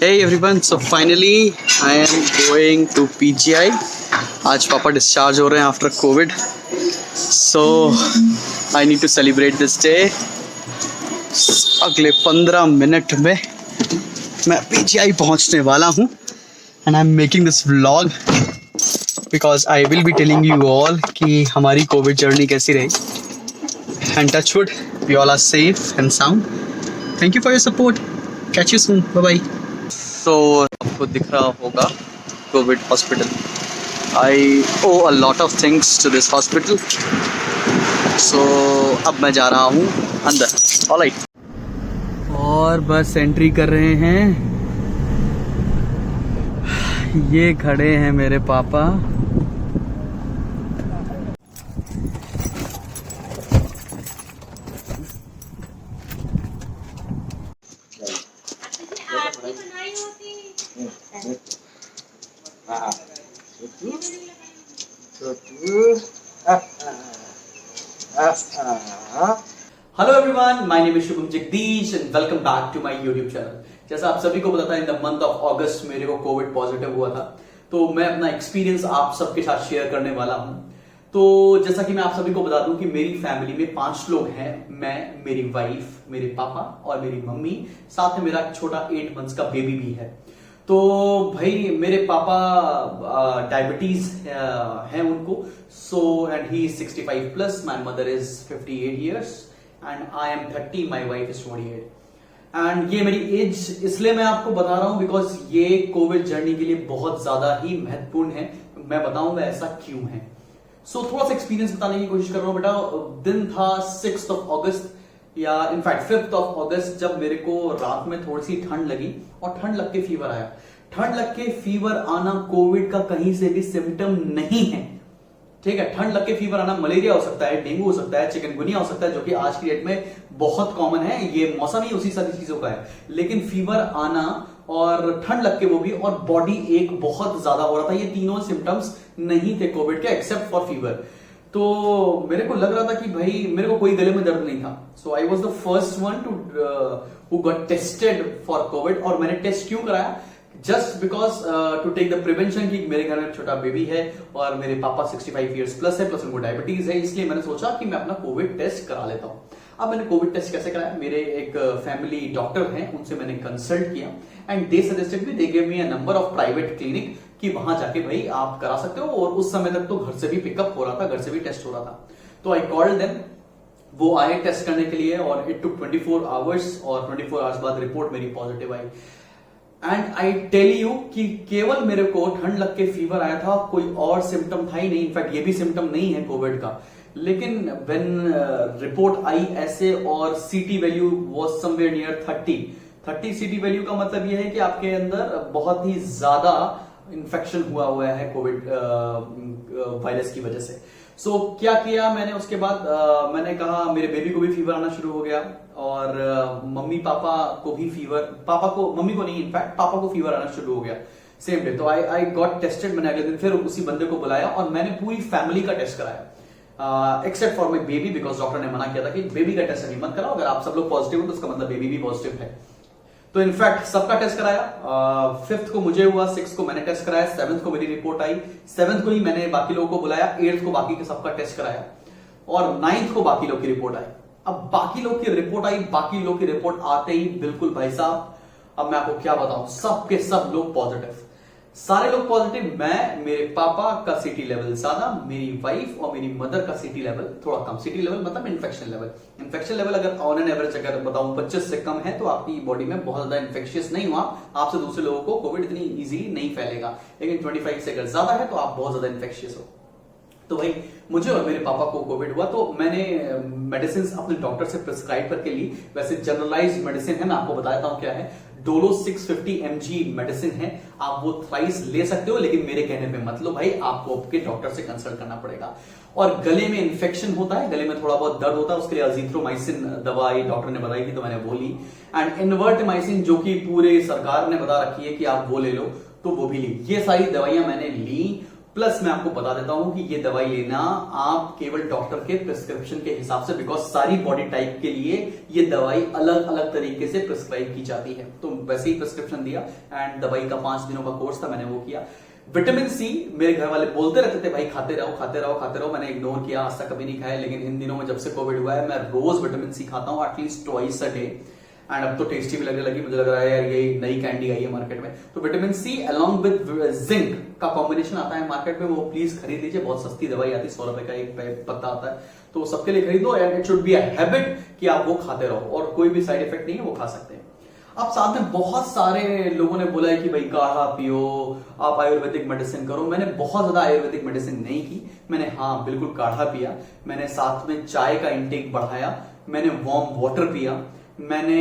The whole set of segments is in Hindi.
Hey everyone, so finally I am going to PGI. आज पापा डिस्चार्ज हो रहे हैं after covid, so I need to celebrate this day. अगले 15 मिनट में मैं PGI पहुंचने वाला हूं and I am making this vlog because I will be telling you all कि हमारी कोविड जर्नी कैसी रही. And touch wood we all are safe and sound. Thank you for your support. Catch you soon. Bye bye. तो आपको दिख रहा होगा कोविड हॉस्पिटल. आई ओ a lot of things to this hospital. So अब मैं जा रहा हूँ अंदर. ऑलराइट. और बस एंट्री कर रहे हैं. ये खड़े हैं मेरे पापा. Hello everyone, my name is Shubham Jagdish and welcome back to my YouTube channel. जैसा आप सभी को पता था, in the month of August मेरे को कोविड पॉजिटिव हुआ था. तो मैं अपना एक्सपीरियंस आप सबके साथ शेयर करने वाला हूं. तो जैसा कि मैं आप सभी को बता दूं कि मेरी फैमिली में 5 लोग हैं. मैं, मेरी वाइफ, मेरे पापा और मेरी मम्मी, साथ में मेरा छोटा 8 मंथ्स का बेबी भी है. तो भाई मेरे पापा डायबिटीज है उनको. So and he is 65 plus. My mother is 58 years and I M 30. My wife is 28. And ये मेरी एज इसलिए मैं आपको बता रहा हूं बिकॉज ये कोविड जर्नी के लिए बहुत ज्यादा ही महत्वपूर्ण है. मैं बताऊंगा ऐसा क्यों है. सो थोड़ा सा एक्सपीरियंस बताने की कोशिश कर रहा हूं. बेटा, दिन था 6th of August या इनफैक्ट 5th of August, जब मेरे को रात में थोड़ी सी ठंड लगी और ठंड लग के फीवर आया. ठंड लग के फीवर आना कोविड का कहीं से भी सिम्टम नहीं है. ठीक है, ठंड लग के फीवर आना मलेरिया हो सकता है, डेंगू हो सकता है, चिकनगुनिया हो सकता है, जो कि आज की डेट में बहुत कॉमन है. ये मौसम ही उसी सारी चीजों का है. लेकिन फीवर आना और ठंड लग के वो भी, और बॉडी एक बहुत ज्यादा हो रहा था, ये तीनों सिम्टम्स नहीं थे कोविड के एक्सेप्ट फॉर फीवर. तो मेरे को लग रहा था कि भाई मेरे को कोई गले में दर्द नहीं था. So I was the first one who got tested for covid. और मैंने टेस्ट क्यों कराया? Just because to take the prevention कि मेरे घर में छोटा बेबी है और मेरे पापा 65 years प्लस है, प्लस उनको डायबिटीज है. इसलिए मैंने सोचा कि मैं अपना कोविड टेस्ट करा लेता हूं. अब मैंने कोविड टेस्ट कैसे कराया? मेरे एक फैमिली डॉक्टर हैं, उनसे मैंने कंसल्ट किया and they suggested me, they give me a number of private clinic कि वहां जाके भाई आप करा सकते हो. और उस समय तक तो घर से भी पिकअप हो रहा था, घर से भी टेस्ट हो रहा था. तो आई कॉल्ड देम. वो आए टेस्ट करने के लिए और इट टुक 24 hours और 24 hours बाद रिपोर्ट मेरी पॉजिटिव आई. एंड आई टेल यू कि केवल मेरे को ठंड लग के फीवर आया था, कोई और सिम्टम था ही नहीं. इनफैक्ट ये भी सिम्टम नहीं है कोविड का. लेकिन व्हेन रिपोर्ट आई ऐसे और सीटी वैल्यू वाज समवेयर नियर 30 सीटी वैल्यू का मतलब यह है कि आपके अंदर बहुत ही ज्यादा इन्फेक्शन हुआ है कोविड वायरस की वजह से. सो क्या किया मैंने उसके बाद? मैंने कहा, मेरे बेबी को भी फीवर आना शुरू हो गया और मम्मी पापा को भी फीवर, पापा को, मम्मी को नहीं, इनफैक्ट पापा को फीवर आना शुरू हो गया सेम डे. तो आई गॉट टेस्टेड. मैंने अगले दिन फिर उसी बंदे को बुलाया और मैंने पूरी फैमिली का टेस्ट कराया except for my baby, because doctor ने मना किया था कि बेबी का टेस्ट अभी मत कराओ. अगर आप सब लोग पॉजिटिव हो तो उसका मतलब बेबी भी पॉजिटिव है. तो इनफैक्ट सबका टेस्ट कराया. 5th को मुझे हुआ, 6th को मैंने टेस्ट कराया, 7th को मेरी रिपोर्ट आई, 7th को ही मैंने बाकी लोगों को बुलाया, 8th को बाकी के सबका टेस्ट कराया और 9th को बाकी लोग की रिपोर्ट आई. अब बाकी लोग की रिपोर्ट आई, बाकी लोग की रिपोर्ट आते ही बिल्कुल भाई साहब, अब मैं आपको क्या बताऊं, सब के सब लोग पॉजिटिव, सारे लोग पॉजिटिव. मैं, मेरे पापा का सीटी लेवल ज्यादा, मेरी वाइफ और मेरी मदर का सीटी लेवल थोड़ा कम. सीटी लेवल मतलब इन्फेक्शन लेवल. इन्फेक्शन लेवल अगर ऑन एन एवरेज अगर बताऊं 25 से कम है तो आपकी बॉडी में बहुत ज्यादा इन्फेक्शियस नहीं हुआ, आपसे दूसरे लोगों को कोविड इतनी इजीली नहीं फैलेगा. लेकिन 25 से अगर ज्यादा है तो आप बहुत ज्यादा इन्फेक्शियस हो. तो भाई मुझे और मेरे पापा को कोविड हुआ तो मैंने मेडिसिन अपने डॉक्टर से प्रिस्क्राइब करके ली. वैसे जनरलाइज्ड मेडिसिन है, मैं आपको बताता हूं क्या है. डोलो 650 mg मेडिसिन है, आप वो थ्राइस ले सकते हो, लेकिन मेरे कहने पे मत लो भाई, आपको आपके डॉक्टर से कंसल्ट करना पड़ेगा. और गले में इन्फेक्शन होता है, गले में थोड़ा बहुत दर्द होता है, उसके लिए अजीथ्रोमाइसिन दवाई डॉक्टर ने बताई थी तो मैंने वो ली. एंड इनवर्टामाइसिन जो कि पूरे सरकार ने बता रखी है कि आप वो ले लो, तो वो भी ली. ये सारी दवाइयां मैंने ली प्लस मैं आपको बता देता हूं कि ये दवाई लेना आप केवल डॉक्टर के प्रिस्क्रिप्शन के हिसाब से, बिकॉज सारी बॉडी टाइप के लिए ये दवाई अलग अलग तरीके से प्रिस्क्राइब की जाती है। तो वैसे ही प्रिस्क्रिप्शन दिया एंड दवाई का 5 दिनों का कोर्स था, मैंने वो किया। विटामिन सी मेरे घर वाले बोलते रहते थे भाई खाते रहो खाते रहो खाते रहो, मैंने इग्नोर किया, आज तक कभी नहीं खाया। लेकिन इन दिनों में जब से कोविड हुआ है मैं रोज विटामिन सी खाता हूं, at least twice a day. And अब तो टेस्टी भी लगने लगी, मुझे लग रहा है यार ये नई कैंडी आई है मार्केट में। तो vitamin C along with zinc का कॉम्बिनेशन आता है मार्केट में, वो प्लीज खरीद लीजिए। बहुत सस्ती दवाई आती है, 100 रुपए का एक पत्ता आता है, तो सबके लिए खरीदो। And it should be a habit कि आप वो खाते रहो, और कोई भी साइड इफेक्ट नहीं है, वो खा सकते हैं। अब साथ में बहुत सारे लोगों ने बोला है कि भाई काढ़ा पियो, आप आयुर्वेदिक मेडिसिन करो। मैंने बहुत ज्यादा आयुर्वेदिक मेडिसिन नहीं की, मैंने हाँ बिल्कुल काढ़ा पिया, मैंने साथ में चाय का इंटेक बढ़ाया, मैंने वार्म वाटर पिया, मैंने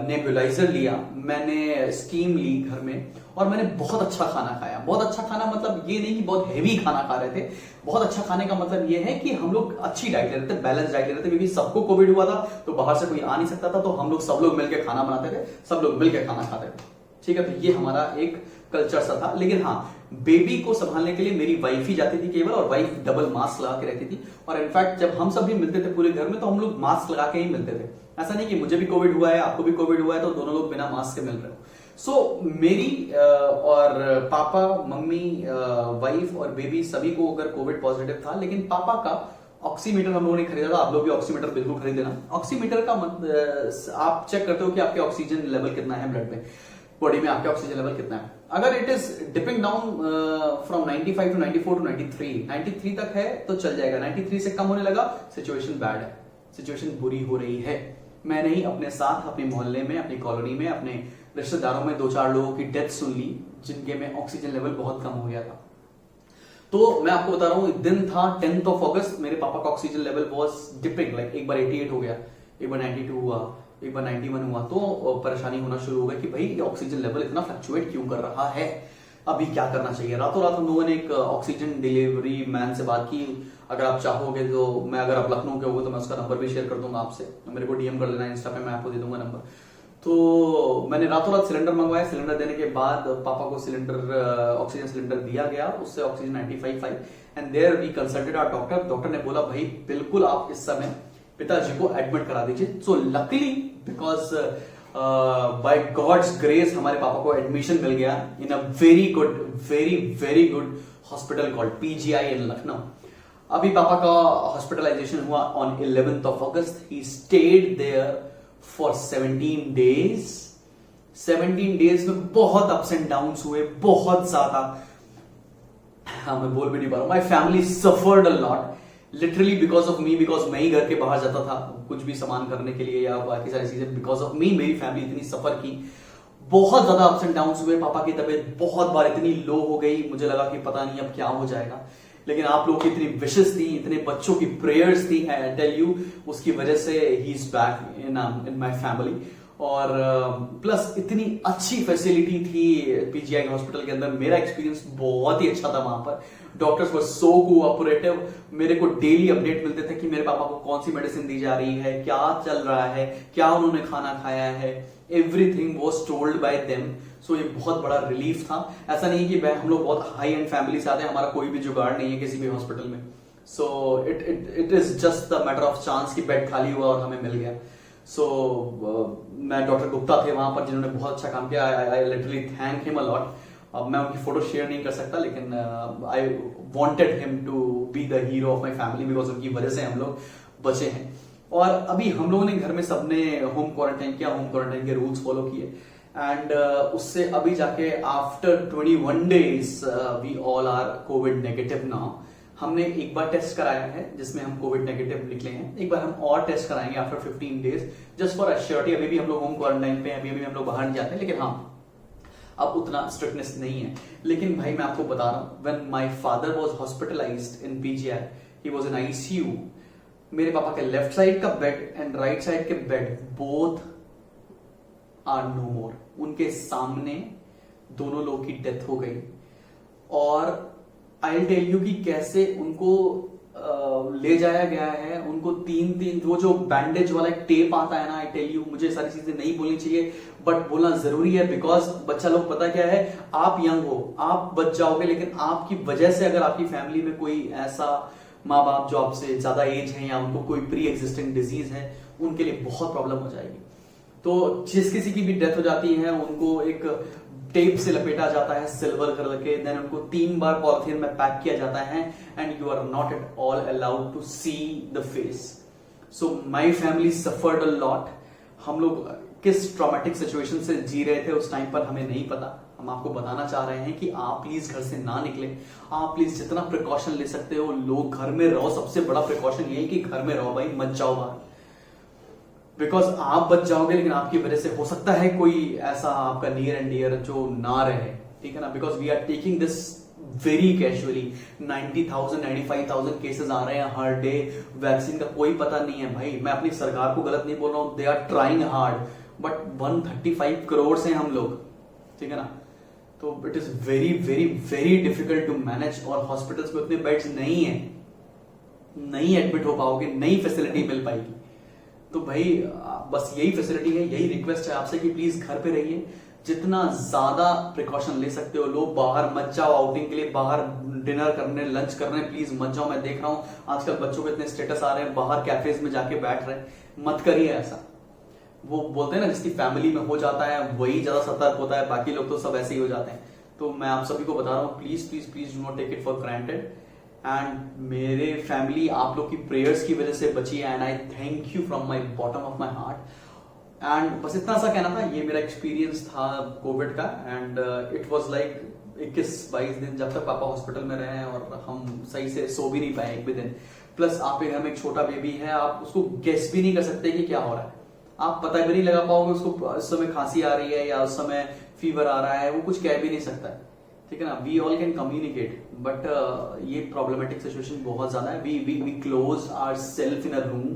नेबुलाइजर लिया, मैंने स्टीम ली घर में, और मैंने बहुत अच्छा खाना खाया। बहुत अच्छा खाना मतलब ये नहीं कि बहुत हेवी खाना खा रहे थे, बहुत अच्छा खाने का मतलब ये है कि हम लोग अच्छी डाइट ले रहे थे, बैलेंस डाइट ले रहे थे, क्योंकि सबको कोविड हुआ था तो बाहर से कोई आ नहीं सकता था, तो हम लोग सब लोग मिलकर खाना बनाते थे, सब लोग मिलकर खाना खाते थे। ठीक है, तो ये हमारा एक कल्चर सा था। लेकिन हाँ, बेबी को संभालने के लिए मेरी वाइफ ही जाती थी केवल, और वाइफ डबल मास्क लगा के रहती थी। और इनफैक्ट जब हम सब भी मिलते थे पूरे घर में, तो हम लोग मास्क लगा के ही मिलते थे। ऐसा नहीं कि मुझे भी कोविड हुआ है, आपको भी कोविड हुआ है, तो दोनों लोग बिना मास्क के मिल रहे हो। सो मेरी और पापा, मम्मी, वाइफ और बेबी सभी को अगर कोविड पॉजिटिव था। लेकिन पापा का ऑक्सीमीटर हम लोगों ने खरीदा था, आप लोग भी ऑक्सीमीटर बिल्कुल खरीद लेना। ऑक्सीमीटर का आप चेक करते हो कि आपके ऑक्सीजन लेवल कितना है ब्लड में, बॉडी में आपके ऑक्सीजन लेवल कितना है। अगर it is dipping down from 95 to 94 to 93 तक है तो चल जाएगा। 93 से कम होने लगा, सिचुएशन बैड है, सिचुएशन बुरी हो रही है। मैंने ही अपने साथ, अपने मोहल्ले में, अपनी कॉलोनी में, अपने रिश्तेदारों में 2-4 लोगों की डेथ सुन ली जिनके में ऑक्सीजन लेवल बहुत कम हो गया था। तो मैं आपको बता रहा हूं, दिन था 10th ऑफ अगस्त, मेरे पापा का oxygen level was dipping, like एक बार 88 हो गया, एक बार 92 हुआ, एक बार 91 हुआ। तो परेशानी होना शुरू हो गई कि भाई ये ऑक्सीजन लेवल इतना फ्लक्चुएट क्यों कर रहा है, अभी क्या करना चाहिए। रातों रात हम लोगों ने एक ऑक्सीजन डिलीवरी मैन से बात की। अगर आप चाहोगे तो मैं, अगर आप लखनऊ के होगे तो मैं उसका नंबर भी शेयर कर दूंगा आपसे, मेरे को डीएम कर लेना इंस्टा पे, मैं आपको दे दूंगा नंबर। तो मैंने रातों रात सिलेंडर मंगवाया। सिलेंडर देने के बाद पापा को सिलेंडर, ऑक्सीजन सिलेंडर दिया गया, उससे oxygen 95.5 and there we consulted our doctor. Doctor ने बोला भाई बिल्कुल आप इस समय पिताजी को एडमिट करा दीजिए। So luckily because by God's grace हमारे पापा को एडमिशन मिल गया in a very good hospital called PGI in Lucknow. अभी पापा का हॉस्पिटलाइजेशन हुआ on 11th of August. He stayed there for 17 days. 17 days में बहुत अप्स एंड डाउन्स हुए, बहुत ज्यादा। हाँ, मैं बोल भी नहीं पा रहा हूं। माई family suffered a lot literally because of me, because मैं ही घर के बाहर जाता था कुछ भी सामान करने के लिए या बाकी सारी चीजें। बिकॉज ऑफ मी मेरी फैमिली इतनी सफर की, बहुत ज्यादा अप्स एंड डाउन्स हुए। पापा की तबीयत बहुत बार इतनी लो हो गई, मुझे लगा कि पता नहीं अब क्या हो जाएगा। लेकिन आप लोगों की इतनी विशेस थी, इतने बच्चों की प्रेयर्स थी, आई टेल यू, उसकी वजह से he is back in my family. और प्लस इतनी अच्छी फैसिलिटी थी पीजीआई हॉस्पिटल के अंदर। मेरा एक्सपीरियंस बहुत ही अच्छा था वहां पर। Doctors were so cooperative. मेरे को डेली अपडेट मिलते थे कि मेरे पापा को कौन सी मेडिसिन दी जा रही है, क्या चल रहा है, क्या उन्होंने खाना खाया है। Everything was told by them. So ये बहुत बड़ा रिलीफ था। ऐसा नहीं कि हम लोग बहुत हाई एंड फैमिली से आते हैं, हमारा कोई भी जुगाड़ नहीं है किसी भी हॉस्पिटल में। So it is just the matter of chance कि बेड खाली हुआ और हमें मिल गया। सो मैं डॉक्टर गुप्ता थे वहां पर जिन्होंने बहुत अच्छा काम किया। I literally thank him a lot. अब मैं उनकी फोटो शेयर नहीं कर सकता, लेकिन I wanted him to be the hero of my family because उनकी वजह से हम लोग बचे हैं। और अभी हम लोगों ने घर में सबने होम क्वारंटाइन किया, होम क्वारंटाइन के रूल्स फॉलो किए। एंड उससे अभी जाके after 21 days we all are covid negative now. हमने एक बार टेस्ट कराया है जिसमें हम कोविड नेगेटिव निकले हैं। एक बार हम और टेस्ट कराएंगे after 15 days just for assurity. अभी भी हम लोग होम क्वारंटाइन पे हैं, अभी हम लोग बाहर नहीं जाते, लेकिन हाँ अब उतना स्ट्रिक्टनेस नहीं है। लेकिन भाई मैं आपको बता रहा हूं, when my father was hospitalised in PGI, he was in ICU. मेरे पापा के लेफ्ट साइड का बेड एंड राइट साइड के बेड बोथ आर नो मोर। उनके सामने दोनों लोग की डेथ हो गई। और आई टेल यू कि कैसे उनको ले जाया गया है। उनको तीन वो जो बैंडेज वाला एक टेप आता है ना, आई टेल यू, मुझे सारी चीजें नहीं बोलनी चाहिए बट बोलना जरूरी है, बिकॉज बच्चा लोग, पता क्या है, आप यंग हो, आप बच जाओगे, लेकिन आपकी वजह से अगर आपकी फैमिली में कोई ऐसा माँ बाप जो आपसे ज्यादा एज है या उनको कोई प्री एग्जिस्टिंग डिजीज है, उनके लिए बहुत प्रॉब्लम हो जाएगी। तो जिस किसी की भी डेथ हो जाती है उनको एक टेप से लपेटा जाता है सिल्वर कलर के, देन उनको 3 बार पॉलिथीन में पैक किया जाता है and you are not at all allowed to see the face. So my family suffered a lot. हम लोग किस ट्रॉमेटिक सिचुएशन से जी रहे थे उस टाइम पर हमें नहीं पता। हम आपको बताना चाह रहे हैं कि आप प्लीज घर से ना निकले, आप प्लीज जितना प्रिकॉशन ले सकते हो लोग घर में रहो। सबसे बड़ा प्रिकॉशन यही कि घर में रहो भाई, मत जाओ बाहर, बिकॉज आप बच जाओगे लेकिन आपकी वजह से हो सकता है कोई ऐसा आपका नियर एंड डियर जो ना रहे, ठीक है ना। Because we are taking this very casually. 90,000 95,000 cases आ रहे हैं हर डे, वैक्सीन का कोई पता नहीं है भाई। मैं अपनी सरकार को गलत नहीं बोल रहा हूं, they are trying hard, but 135 crore से हम लोग, ठीक है ना। तो it is very very very difficult to manage, और हॉस्पिटल्स में उतने बेड्स नहीं है, नहीं एडमिट हो पाओगे, नई फैसिलिटी मिल पाएगी। तो भाई बस यही फैसिलिटी है, यही रिक्वेस्ट है आपसे कि प्लीज घर पे रहिए, जितना ज्यादा प्रिकॉशन ले सकते हो लो। बाहर मत जाओ आउटिंग के लिए, बाहर डिनर करने लंच करने प्लीज मत जाओ। मैं देख रहा हूं आजकल बच्चों के इतने स्टेटस आ रहे हैं बाहर कैफेज में जाके बैठ रहे हैं, मत करिए ऐसा। वो बोलते हैं ना जिसकी फैमिली में हो जाता है वही ज्यादा सतर्क होता है, बाकी लोग तो सब ऐसे ही हो जाते हैं। तो मैं आप सभी को बता रहा हूँ, please please please do not take it for granted. And मेरे फैमिली आप लोग की प्रेयर्स की वजह से बची है, and I thank you from my bottom of my heart. And बस इतना सा कहना था, ये मेरा एक्सपीरियंस था कोविड का। एंड इट वॉज लाइक 21-22 दिन जब तक पापा हॉस्पिटल में रहे हैं, और हम सही से सो भी नहीं पाए एक भी दिन। प्लस आपके घर में एक छोटा बेबी है, आप उसको गेस भी नहीं कर सकते कि क्या हो रहा है, आप पता भी नहीं लगा पाओगे उसको उस समय खांसी आ रही है या उस समय फीवर आ रहा है, वो कुछ कह भी नहीं सकता है, ठीक है ना। We all can communicate, but ये प्रॉब्लमेटिक सिचुएशन बहुत ज्यादा है। We close our self in a room.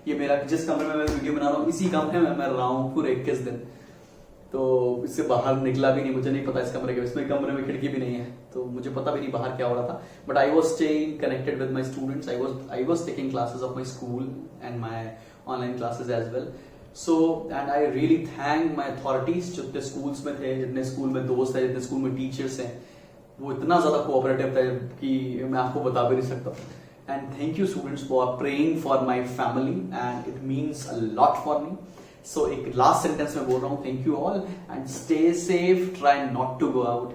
ये मेरा जिस कमरे में मैं वीडियो बना रहा हूँ, इसी कमरे में मैं रहा हूँ पूरे 21 दिन, तो इससे बाहर निकला भी नहीं। मुझे नहीं पता इस कमरे के, इसमें कमरे में खिड़की भी नहीं है, तो मुझे पता भी नहीं बाहर क्या हो रहा था। But I was staying connected with my students, I was taking classes of my school and my online classes as well. So and I really thank my authorities, जितने स्कूल्स में थे, जितने स्कूल में दोस्त है, जितने स्कूल में टीचर्स हैं, वो इतना ज्यादा कोऑपरेटिव थे कि मैं आपको बता भी नहीं सकता। And thank you students for praying for my family, and it means a lot for me. So एक लास्ट सेंटेंस में बोल रहा हूँ, thank you all and stay safe, try not to go out,